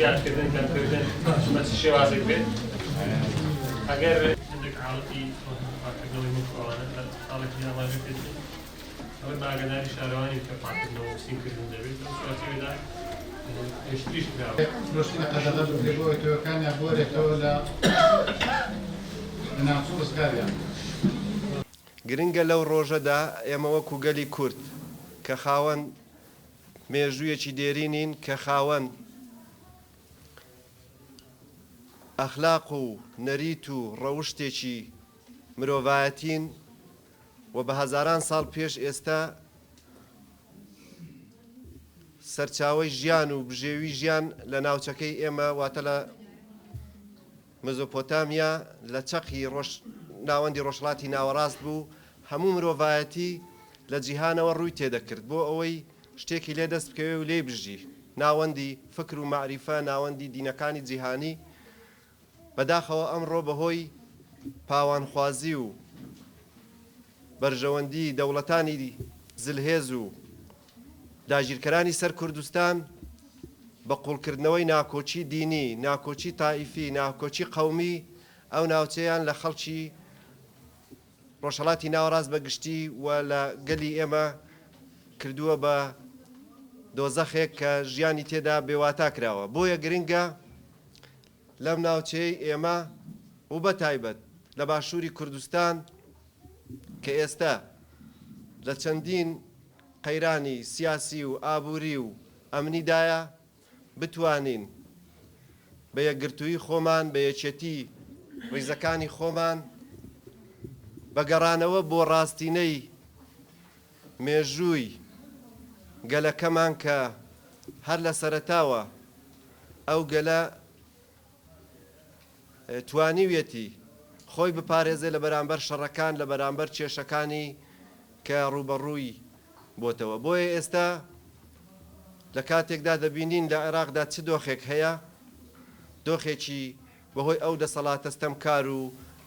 زیادکردن کەمکردن بە چ شێوازێک بێت ئەگەر هەندێک حاڵەتی پاکردنەوەی مفعڵانە لە حاڵێکی ناماژە پێت ئەوەی باگەداری شارەوانی کە پاکردنەوە و سینکردن دەبێت لەو سواتیێدا هێشتریش کراوە فرۆشتنە قەدەغە بۆیتەوەکانیان بۆرێتەوە لە ناوچوو ڕزگاریان. گرنگە لەو ڕۆژەدا ئێمە وەکو گەلی کورد کە خاوەن مێژوویەکی دێرینین کە خاوەن ئەخلاق و نەریت و ڕەوشتێکی مرۆڤایەتین و بە هەزاران ساڵ پێش ئێستا سەرچاوەی ژیان و بژێوی ژیان لە ناوچەکەی ئێمە واتە لە مەزۆپۆتامیا لە چەقی ناوەندی ڕۆژهەڵاتی ناوەڕاست بوو هەموو مرۆڤایەتی لە جیهانەوە ڕووی تێدەکرد بۆ ئەوەی شتێکی لێ دەست بکەوێ و لێ بژی ناوەندی فکر و معریفە ناوەندی دینەکانی جیهانی بەداخەوە ئەمڕۆ بەهۆی پاوانخوازی و بەرژەوەندی دەوڵەتانی زلهێز و داگیرکەرانی سەر کوردستان بە قوڵکردنەوەی ناکۆچی دینی، ناکۆچی تائیفی، ناکۆچی قەومی ئەو ناوچەیان لە خەڵکی ڕۆژهەڵاتی ناوەڕاست بەگشتی و لە گەلی ئێمە کردووە بە دۆزەخێک کە ژیانی تێدا بێواتا کراوە. بۆیە گرنگە لەم ناوچەی ئێمە و بەتایبەت لە باشووری کوردستان کە ئێستا لە چەندین قەیرانی سیاسی و ئابووری و ئەمنیدایە بتوانین بە یەکگرتووی خۆمان بە یەکێتی ڕیزەکانی خۆمان بەگەڕانەوە بۆ ڕاستینەی مێژووی گەلەکەمان کە هەر لە سەرەتاوە ئەو گەلە توانیویەتی خۆی بپارێزێ لە بەرامبەر شەڕەکان لە بەرامبەر کێشەکانی کە ڕوبەڕووی بۆتەوە. بۆیە ئێستا لە کاتێکدا دەبینین لە عێراقدا چ دۆخێک هەیە دۆخێکی بەهۆی ئەو دەسەڵاتە ستەمکار و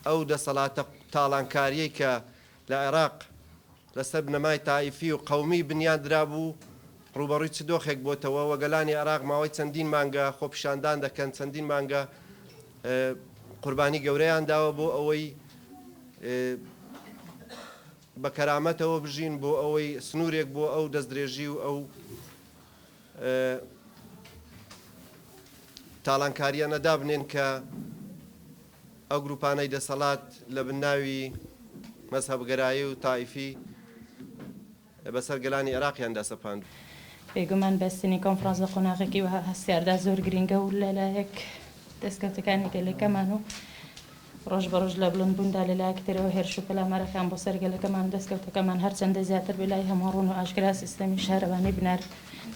ئەو دەسەڵاتە تاڵانکاریەی کە لە عێراق لەسەر بنەمای تائیفی و قەومی بنیان درابوو ڕوبەڕووی چ دۆخێک بۆتەوە و گەلانی عێراق ماوەی چەندین مانگە خۆپیشاندان دەکەن چەندین مانگە قوربانی گەورەیان داوە بۆ ئەوەی بە کەرامەتەوە بژین بۆ ئەوەی سنوورێک بۆ ئەو دەستدرێژی و ئەو تاڵانکاریە نەدا بنێن کە ئەو گروپانەی دەسەڵات لە بناوی مەزهەبگەرایی و تائیفی بەسەر گەلانی عێراقیاندا سەپاند. بێگومان بەستنی کۆنفرانسە قۆناغێکی وە هەستیاردا زۆر گرنگە و لەلایەک دەستکەوتەکانی گەلەکەمان و ڕۆژ بە ڕۆژ لە بڵندبووندا لەلایەک ترەوە هێرش و پەلامەرەکان بۆ سەر گەلەکەمان دەستکەوتەکەمان هەرچەندە زیاتر بەلای هەمووڕوون و ئاشکرا سیستەمی شارەوانی بنار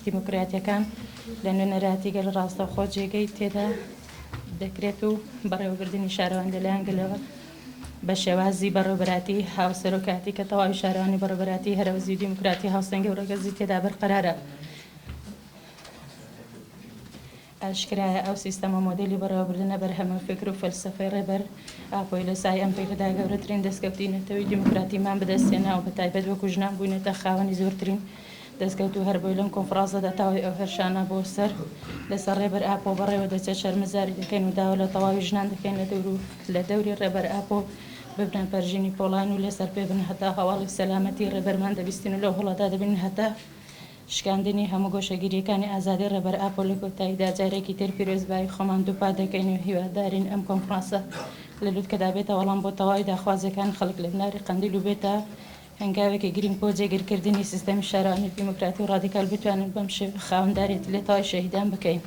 دیموکراتیەکان لە نوێنەراتی گەل ڕاستەوخۆ جێگەی تێدا دەکرێت و بەڕێوەبردننی شارەوان لەلایەن گەلەوە بە شێوازی بەڕێوەبەراتی هاوسەرۆکاتی کە تەواوی شارەوانی بەڕێوەبەراتی هەرەوزی و دیموکراتی هاوسەنگی و ڕێگەزی تێدا بەرقەرارە. ئاشکرایە ئەو سیستەمە مۆدلی بەڕێوەبردنە بەرهەمە فکر و فەلسەفەی ڕێبەر ئاپۆی لە سای ئەم پێکدا گەورەترین دەستکەوتی نەتەوەی دیموکراتیمان بەدەستێنا و بەتایبەت وەکو ژنان بووینەتە خاوەنی زۆرترین دەستکەوت و هەر بۆی لەم کۆنفرانسەدا تاوای ئەو هەرشانە بۆ سەر لەسەر ڕێبەر ئاپۆ بەڕێوە دەچێت شەرمەزاری دەکەین و داوا لە تەواوی ژنان دەکەین لە دەوری ڕێبەر ئاپۆ ببنە پەرژینی پۆڵان و لەسەر پێ بن هەتا هەواڵی سەلامەتی ڕێبەرمان دەبیستین و لەو هەڵەدا دەبین هەتا شکاندنی هەموو گۆشەگیریەکانی ئازادی ڕێبەر ئاپۆ لە کۆتاییدا جارێکی تر پیرۆزبایی خۆمان دووپا دەکەین و هیوادارین ئەم کۆنفرانسە لە لووتکەدا بێتە وەڵام بۆ تەواوی داخوازەکان خەڵک لە بناری قەندیل و بێتە هەنگاوێکی گرنگ بۆ جێگیرکردنی سیستەمی شارەوانی دیموکراتی و ڕادیکال بتوانن بەم شێوە خاوەنداریەتی لێ تەواوی شەهیدان بکەین.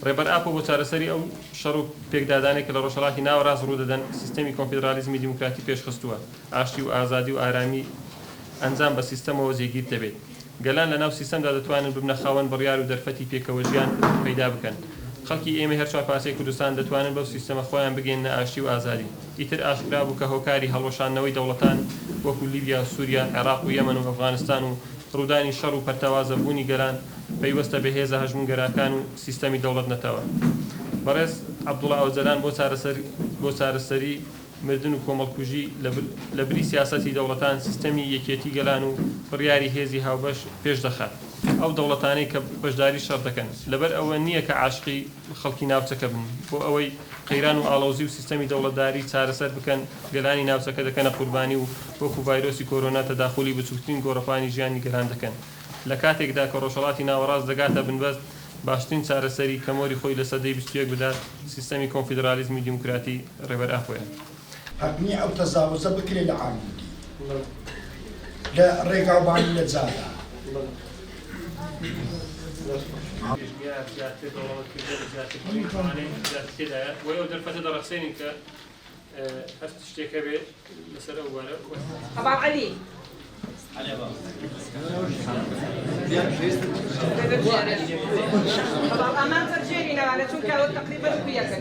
ڕێبەر ئاپۆ بۆ چارەسەری ئەو شەڕ و پێکدادانێک کە لە ڕۆژهەڵاتی ناوەڕاست ڕوودەدەن سیستەمی کۆنفیدرالیزمی دیموکراتی پێشخستووە ئاشتی و ئازادی و ئارامی ئەنجام بە سیستەمەوە جێگیر دەبێت. گەلان لە ناو سیستەمدا دەتوانن ببنە خاوەن بڕیار و دەرفەتی پێکەوە ژیان پەیدا بکەن. خەڵکی ئێمە هەر چوارپاسەی کوردستان دەتوانن بەو سیستەمە خۆیان بگەێنە ئاشتی و ئازادی. ئیتر ئاشکرا بوو کە هۆکاری هەڵۆشانەوەی دەوڵەتان وەکو لیبیا، سووریا، عێراق و یەمەن و ئەفغانستان و ڕوودانی شەڕ و پەرتەوازەبوونی گەلان پەیوەستە بە هێزە هەژمونگەرەکان و سیستەمی دەوڵەت نەتەوە. بەڕێز عەبدوڵڵا ئەوجەلان بۆ چارەسەری مردن و کۆمەڵکوژی لە بری سیاسەتی دەوڵەتان سیستەمی یەکێتی گەلان و بڕیاری هێزی هاوبەش پێش دەخات. ئەو دەوڵەتانەی کە بەشداری شەڕ دەکەن لەبەر ئەوە نییە کە عاشقی خەڵکی ناوچەکە بن بۆ ئەوەی قەیران و ئاڵۆزی و سیستەمی دەوڵەتداری چارەسەر بکەن گەلانی ناوچەکە دەکەنە قوربانی و وەکو ڤایرۆسی کۆرۆنا تەداخلی بچووکترین گۆڕەپانی ژیانی گەران دەکەن لە کاتێکدا کە ڕۆژهەڵاتی ناوەڕاست دەگاتە بنبەست باشترین چارەسەری کەمۆری خۆی لە سەدەی 21 بدات سیستەمی کۆنفیدرالیزمی دیموکراتی ڕێبەر ئاخۆیە هەبنی ئەو تەزاوزە بکرێت لە عامودی لە ڕێگاوبانی لە جادا وەی دەرفەتە دەڕەخسێنین کە هەست شتێکە بێت لەسەر ئەو وارە طبعا علي طبعا امام فرجيني انا شو كانوا تقريبا وياك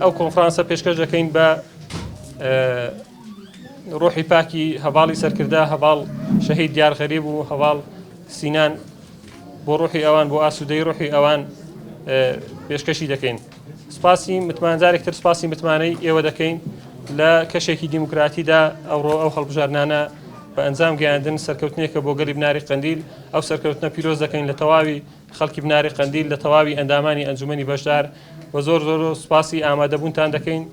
ئەو کۆنفرانسە پێشکەش دەکەین بە ڕۆحی پاکی هەواڵی سەرکردا هەواڵ شەهید دیار غەریب و هەواڵ سینان بۆ ڕۆحی ئەوان بۆ ئاسوودەی ڕۆحی ئەوان پێشکەشی دەکەین سپاسی متمانجارێکتر سپاسی متمانەی ئێوە دەکەین لە کەشێکی دیموکراتیدا ئەوڕۆ ئەو هەڵبژارنانە بە ئەنجام گەیاندن سەرکەوتنێکە بۆ گەلی بناری قەندیل ئەو سەرکەوتنە پیرۆز دەکەین لە تەواوی خەڵکی بناری قەندیل لە تەواوی ئەندامانی ئەنجومەنی بەشدار و زۆر سپاسی ئامادەبوونتان دەکەین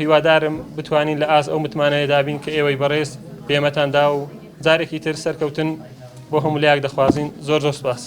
هیوادارم بتوانین لە ئاز ئەو متمانەیە دابین کە ئێوەی بەڕێز پێمەتاندا و جارێکی تر سەرکەوتن بۆ هەموو لایەک دەخوازین زۆر سپاس